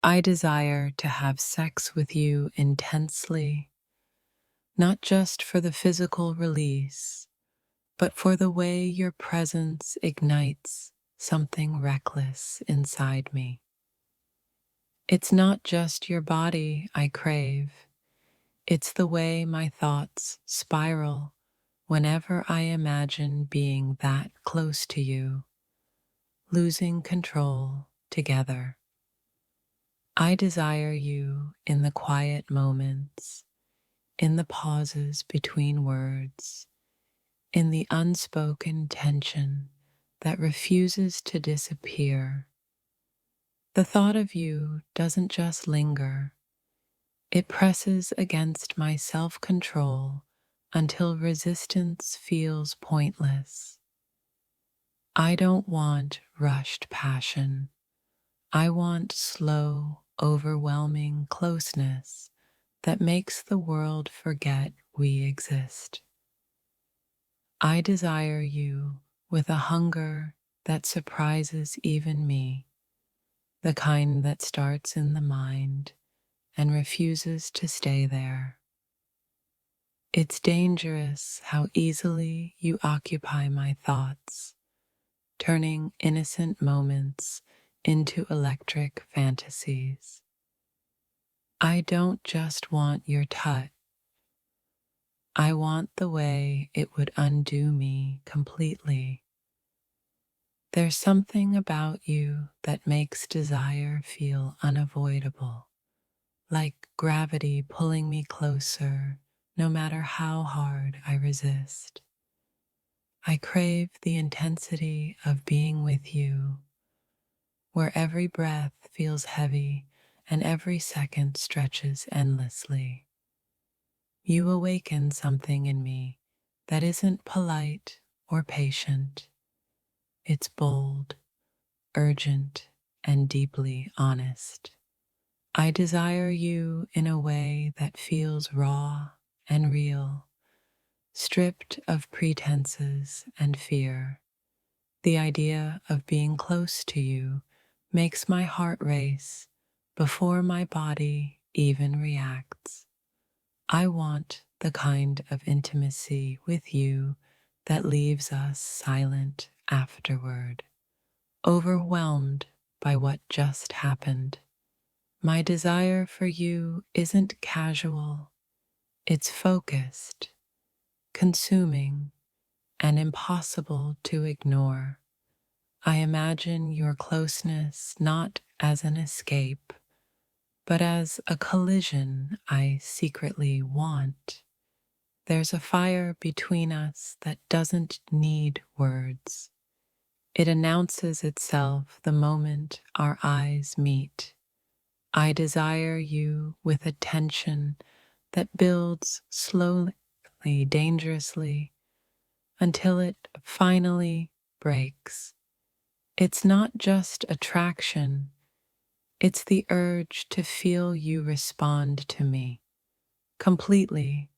I desire to have sex with you intensely, not just for the physical release, but for the way your presence ignites something reckless inside me. It's not just your body I crave, it's the way my thoughts spiral whenever I imagine being that close to you, losing control together. I desire you in the quiet moments, in the pauses between words, in the unspoken tension that refuses to disappear. The thought of you doesn't just linger, it presses against my self-control until resistance feels pointless. I don't want rushed passion. I want slow, overwhelming closeness that makes the world forget we exist. I desire you with a hunger that surprises even me, the kind that starts in the mind and refuses to stay there. It's dangerous how easily you occupy my thoughts, turning innocent moments into electric fantasies. I don't just want your touch, I want the way it would undo me completely. There's something about you that makes desire feel unavoidable, like gravity pulling me closer no matter how hard I resist. I crave the intensity of being with you, where every breath feels heavy and every second stretches endlessly. You awaken something in me that isn't polite or patient. It's bold, urgent, and deeply honest. I desire you in a way that feels raw and real, stripped of pretenses and fear. The idea of being close to you makes my heart race before my body even reacts. I want the kind of intimacy with you that leaves us silent afterward, overwhelmed by what just happened. My desire for you isn't casual, it's focused, consuming, and impossible to ignore. I imagine your closeness not as an escape, but as a collision I secretly want. There's a fire between us that doesn't need words. It announces itself the moment our eyes meet. I desire you with a tension that builds slowly, dangerously, until it finally breaks. It's not just attraction, it's the urge to feel you respond to me completely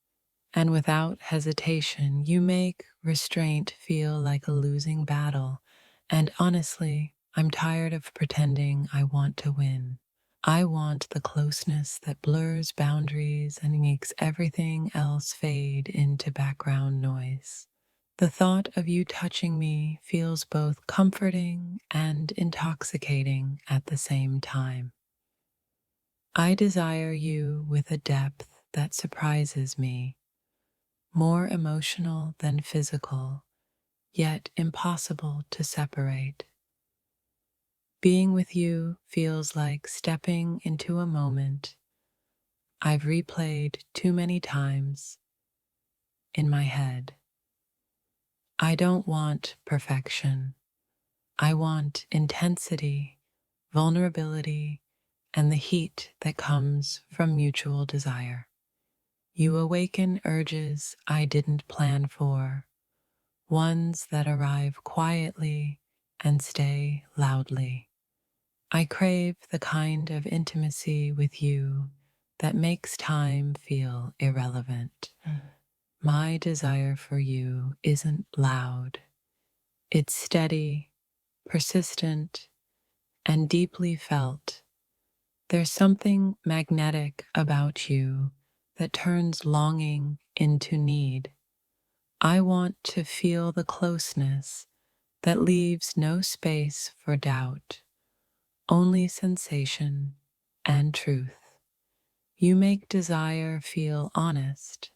and without hesitation. You make restraint feel like a losing battle, and honestly, I'm tired of pretending I want to win. I want the closeness that blurs boundaries and makes everything else fade into background noise. The thought of you touching me feels both comforting and intoxicating at the same time. I desire you with a depth that surprises me, more emotional than physical, yet impossible to separate. Being with you feels like stepping into a moment I've replayed too many times in my head. I don't want perfection. I want intensity, vulnerability, and the heat that comes from mutual desire. You awaken urges I didn't plan for, ones that arrive quietly and stay loudly. I crave the kind of intimacy with you that makes time feel irrelevant. My desire for you isn't loud. It's steady, persistent, and deeply felt, There's something magnetic about you that turns longing into need. I want to feel the closeness that leaves no space for doubt, only sensation and truth. You make desire feel honest,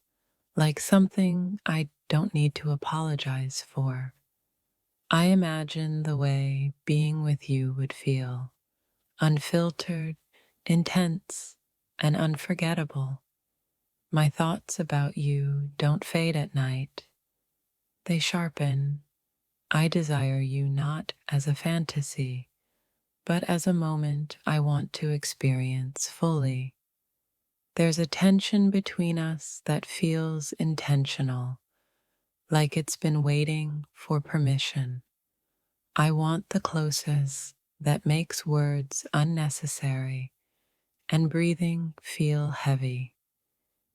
like something I don't need to apologize for. I imagine the way being with you would feel, unfiltered, intense, and unforgettable. My thoughts about you don't fade at night, they sharpen. I desire you not as a fantasy, but as a moment I want to experience fully. There's a tension between us that feels intentional, like it's been waiting for permission. I want the closest that makes words unnecessary and breathing feel heavy.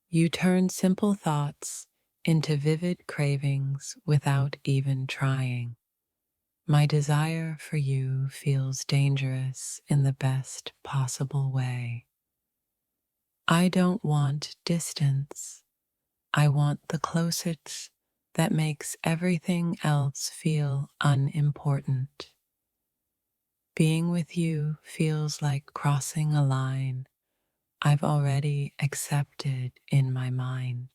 You turn simple thoughts into vivid cravings without even trying. My desire for you feels dangerous in the best possible way. I don't want distance. I want the closest that makes everything else feel unimportant. Being with you feels like crossing a line I've already accepted in my mind.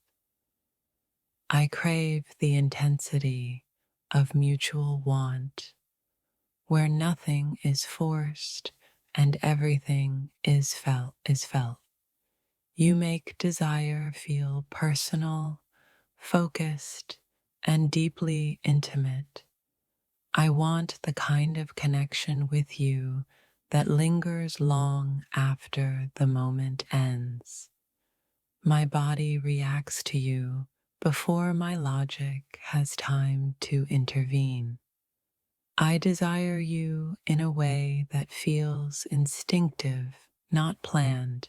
I crave the intensity of mutual want, where nothing is forced and everything is felt. You make desire feel personal, focused, and deeply intimate. I want the kind of connection with you that lingers long after the moment ends. My body reacts to you before my logic has time to intervene. I desire you in a way that feels instinctive, not planned.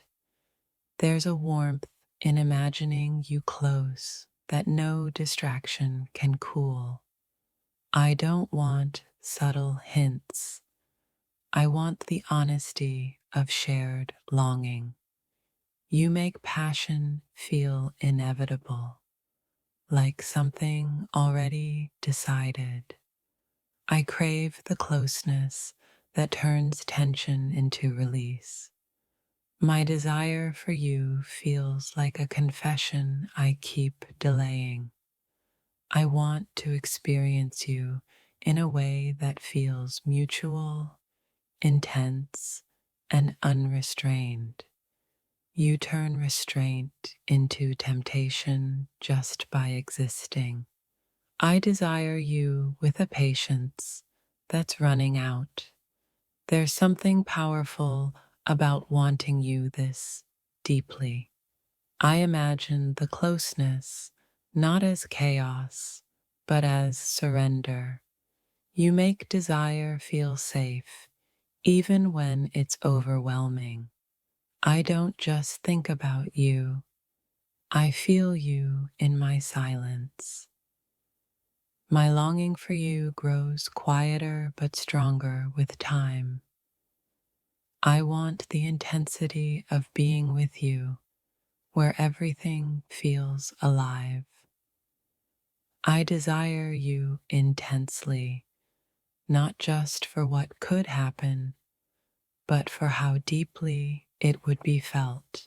There's a warmth in imagining you close that no distraction can cool. I don't want subtle hints. I want the honesty of shared longing. You make passion feel inevitable, like something already decided. I crave the closeness that turns tension into release. My desire for you feels like a confession I keep delaying. I want to experience you in a way that feels mutual, intense, and unrestrained. You turn restraint into temptation just by existing. I desire you with a patience that's running out. There's something powerful about wanting you this deeply. I imagine the closeness not as chaos, but as surrender. You make desire feel safe, even when it's overwhelming. I don't just think about you, I feel you in my silence. My longing for you grows quieter but stronger with time. I want the intensity of being with you, where everything feels alive. I desire you intensely, not just for what could happen, but for how deeply it would be felt.